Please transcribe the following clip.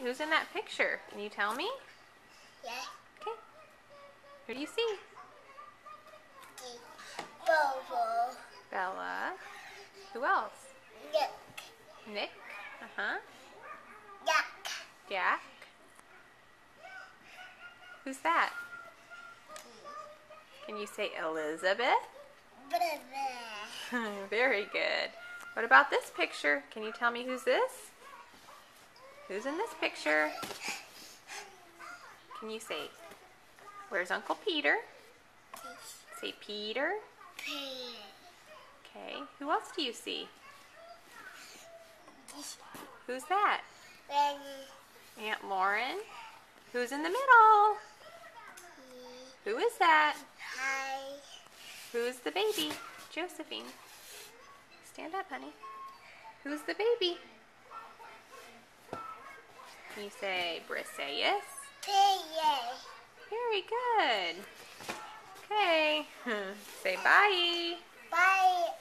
who's in that picture? Can you tell me? Yeah. Okay. Who do you see? Bobo. Bella. Who else? Nick. Nick. Uh-huh. Jack. Jack. Who's that? Can you say Elizabeth? Very good. What about this picture? Can you tell me who's this? Who's in this picture? Can you say, where's Uncle Peter? Say Peter. Okay. Who else do you see? Who's that? Aunt Lauren. Who's in the middle? Who is that? Hi. Who's the baby? Josephine. Stand up, honey. Who's the baby? Can you say Briseis? Very good. Okay. Say bye. Bye.